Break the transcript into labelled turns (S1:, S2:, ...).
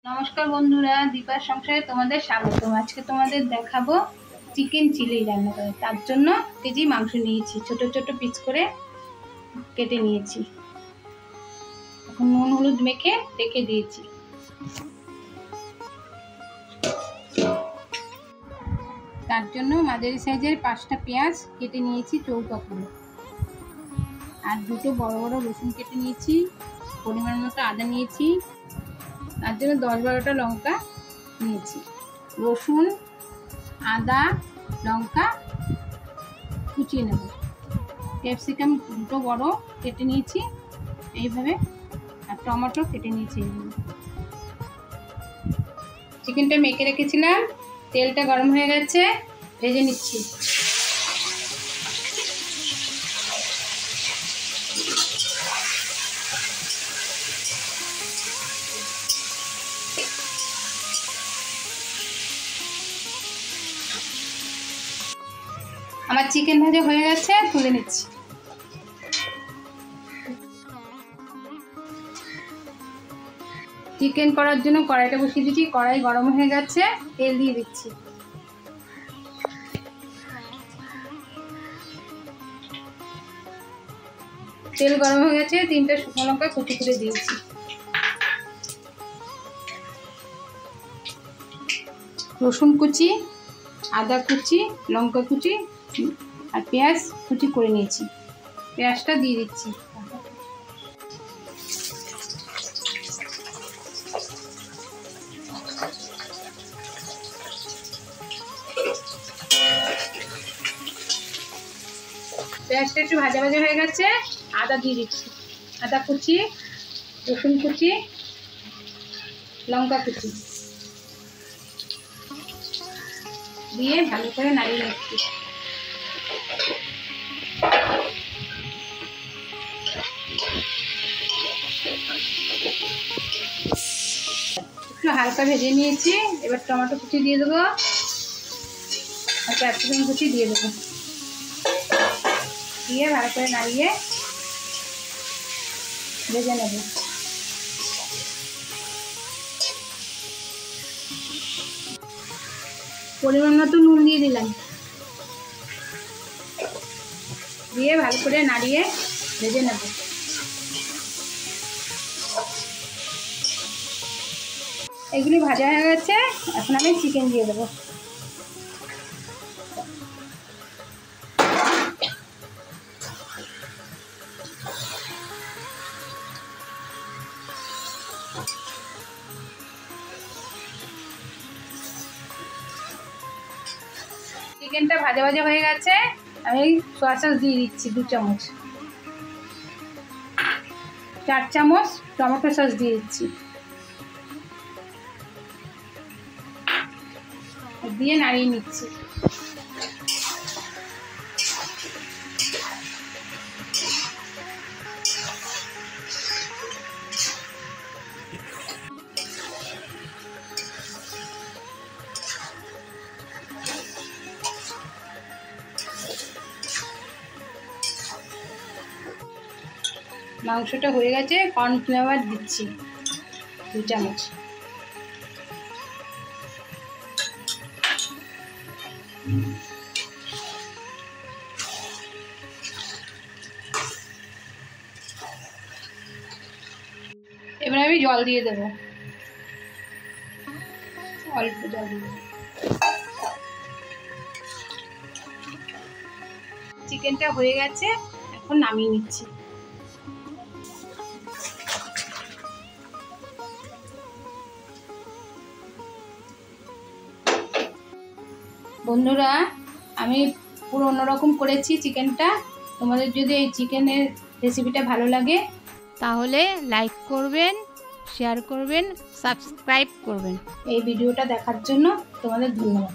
S1: नमस्कार बंधुरा दीपार संसारे तुम्हादेर स्वागतम। आज के तुम्हादेर देखाबो चिकेन चिली रान्ना करे। तार जोन्नो केजी मांस नियेछि, छोटो छोटो पिस करे केटे नियेछि। एखन नुन हलुद मेखे रेखे दियेछि। तार जोन्नो माझारि साइजेर 5टा पेंयाज केटे नियेछि चौका करे, और दुटो बड़ बड़ रसुन केटे नियेछि, परिमाण मतो आदा नियेछि, तार जोन्नो 10-12टा लंका नियेछि। रसुन आदा लंका कुचिए नेब, कैप्सिकाम दुटो बड़ केटे नियेछि এইভাবে, আর টমেটো কেটে নিয়েছি এইভাবে। চিকেনটা মেখে রেখেছিলাম, তেলটা গরম হয়ে গেছে, ভেজে নিচ্ছি। আমার চিকেন ভাজা হয়ে গেছে, তুলে নিচ্ছি। চিকেন করার জন্য কড়াইটা বসিয়ে দিচ্ছি। কড়াই গরম হয়ে গেছে, তেল দিয়ে দিচ্ছি। তেল গরম হয়ে গেছে, 3টা শুকনো লঙ্কা কুচি করে দিয়েছি। রসুন কুচি, আদা কুচি, লঙ্কা কুচি আর পেঁয়াজ কুচি করে নিয়েছি। পেঁয়াজটা দিয়ে দিচ্ছি। পেঁয়াজটা একটু ভাজা ভাজা হয়ে গেছে, আদা দিয়ে দিচ্ছি। আদা কুচি, রসুন কুচি, লঙ্কা কুচি দিয়ে ভালো করে নাড়িয়ে নিচ্ছি। একটু হালকা ভেজে নিয়েছি। এবার টমেটো কুচি দিয়ে দেবো আর ক্যাপসিকাম কুচি দিয়ে দেবো, দিয়ে ভালো করে নাড়িয়ে ভেজে নেব। পরিমাণ মতো নুন দিয়ে দিলাম, দিয়ে ভালো করে নাড়িয়ে ভেজে নেব। এগুলি ভাজা হয়ে গেছে, এখন আমি চিকেন দিয়ে দেবো। চিকেনটা ভাজা ভাজা হয়ে গেছে, আমি সয়া সস দিয়ে দিচ্ছি 2 চামচ। 4 চামচ টমেটো সস দিয়ে দিচ্ছি, দিয়ে নাড়িয়ে নিচ্ছি। মাংসটা হয়ে গেছে, কর্নফ্লাওয়ার দিচ্ছি 2 চামচ। এবার আমি জল দিয়ে দেবো, অল্প জল দিয়ে দেবো। চিকেনটা হয়ে গেছে, এখন নামিয়ে নিচ্ছি। বন্ধুরা, আমি পুরো অন্যরকম করেছি চিকেনটা। তোমাদের যদি এই চিকেনের রেসিপিটা ভালো লাগে তাহলে লাইক করবেন, শেয়ার করবেন, সাবস্ক্রাইব করবেন। এই ভিডিওটা দেখার জন্য তোমাদের ধন্যবাদ।